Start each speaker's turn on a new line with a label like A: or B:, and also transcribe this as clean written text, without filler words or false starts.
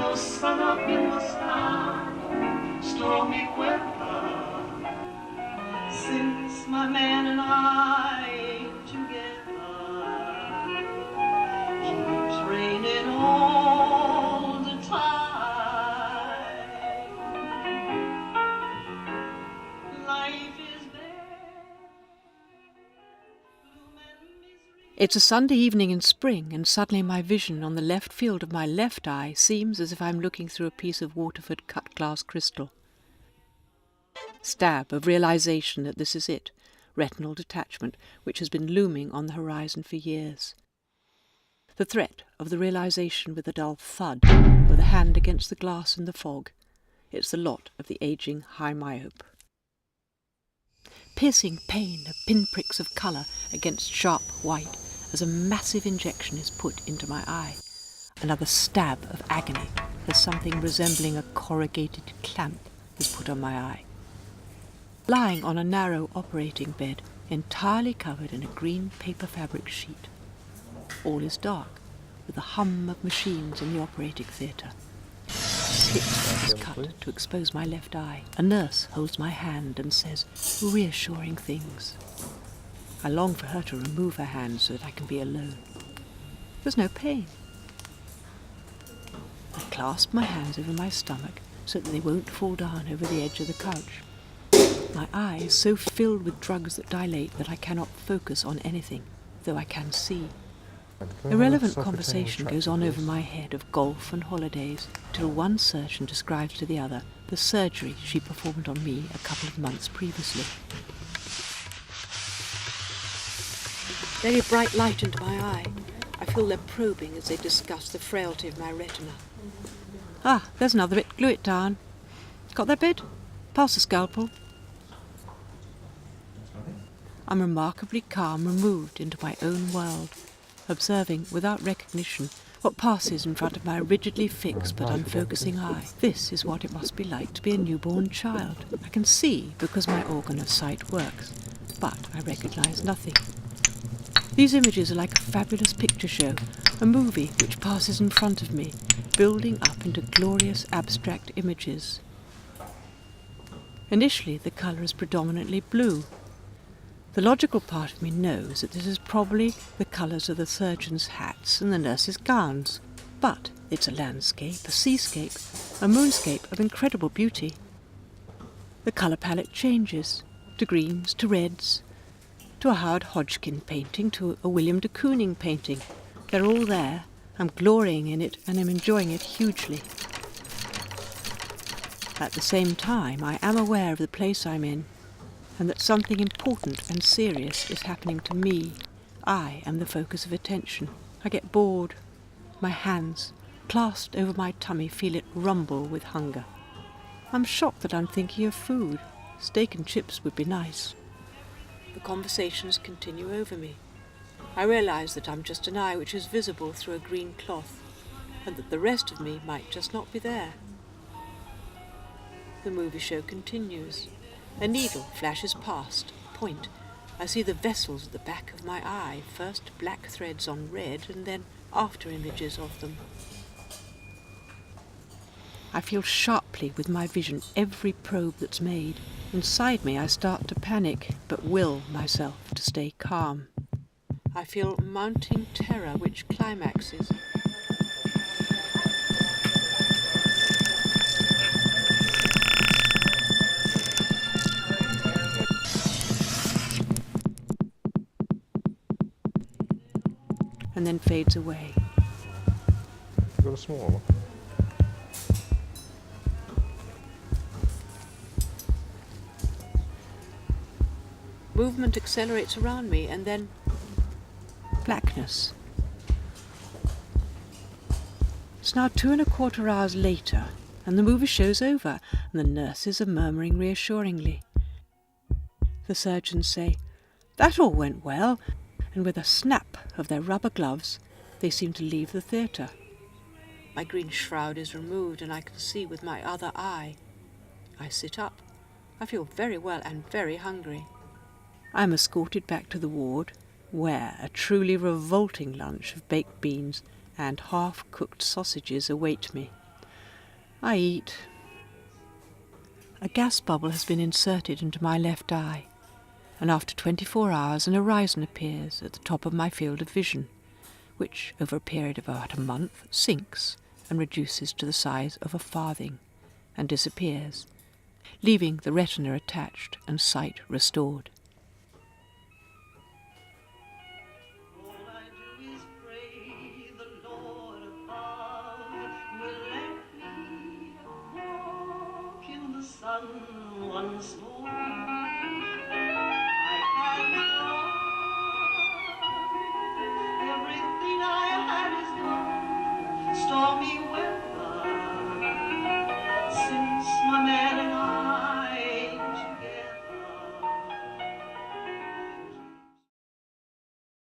A: no sun up in the sky, stormy weather. Since my man and I ain't together, keeps raining all the time. Life is bare, gloom and misery.
B: It's a Sunday evening in spring, and suddenly my vision on the left field of my left eye seems as if I'm looking through a piece of Waterford cut-glass crystal. Stab of realisation that this is it, retinal detachment, which has been looming on the horizon for years. The threat of the realisation with a dull thud, with a hand against the glass in the fog. It's the lot of the ageing high myope. Piercing pain of pinpricks of colour against sharp white as a massive injection is put into my eye. Another stab of agony as something resembling a corrugated clamp is put on my eye. Lying on a narrow operating bed, entirely covered in a green paper fabric sheet. All is dark, with the hum of machines in the operating theatre. Slip is cut to expose my left eye. A nurse holds my hand and says reassuring things. I long for her to remove her hand so that I can be alone. There's no pain. I clasp my hands over my stomach so that they won't fall down over the edge of the couch. My eye is so filled with drugs that dilate that I cannot focus on anything, though I can see. Irrelevant conversation goes on over my head of golf and holidays, till one surgeon describes to the other the surgery she performed on me a couple of months previously. Very bright light into my eye. I feel they're probing as they discuss the frailty of my retina. Ah, there's another bit. Glue it down. Got that bit? Pass the scalpel. I'm remarkably calm and moved into my own world, observing, without recognition, what passes in front of my rigidly fixed but unfocusing eye. This is what it must be like to be a newborn child. I can see because my organ of sight works, but I recognise nothing. These images are like a fabulous picture show, a movie which passes in front of me, building up into glorious abstract images. Initially, the colour is predominantly blue. The logical part of me knows that this is probably the colours of the surgeons' hats and the nurses' gowns. But it's a landscape, a seascape, a moonscape of incredible beauty. The colour palette changes, to greens, to reds, to a Howard Hodgkin painting, to a William de Kooning painting. They're all there. I'm glorying in it and I'm enjoying it hugely. At the same time, I am aware of the place I'm in, and that something important and serious is happening to me. I am the focus of attention. I get bored. My hands, clasped over my tummy, feel it rumble with hunger. I'm shocked that I'm thinking of food. Steak and chips would be nice. The conversations continue over me. I realise that I'm just an eye which is visible through a green cloth, and that the rest of me might just not be there. The movie show continues. A needle flashes past. Point. I see the vessels at the back of my eye, first black threads on red, and then after images of them. I feel sharply with my vision every probe that's made. Inside me I start to panic, but will myself to stay calm. I feel mounting terror which climaxes. And then fades away.
C: You got a small one?
B: Movement accelerates around me, and then blackness. It's now 2¼ hours later, and the movie show's over, and the nurses are murmuring reassuringly. The surgeons say, "That all went well," and with a snap of their rubber gloves, they seem to leave the theatre. My green shroud is removed, and I can see with my other eye. I sit up. I feel very well and very hungry. I am escorted back to the ward, where a truly revolting lunch of baked beans and half-cooked sausages await me. I eat. A gas bubble has been inserted into my left eye, and after 24 hours an horizon appears at the top of my field of vision, which, over a period of about a month, sinks and reduces to the size of a farthing and disappears, leaving the retina attached and sight restored.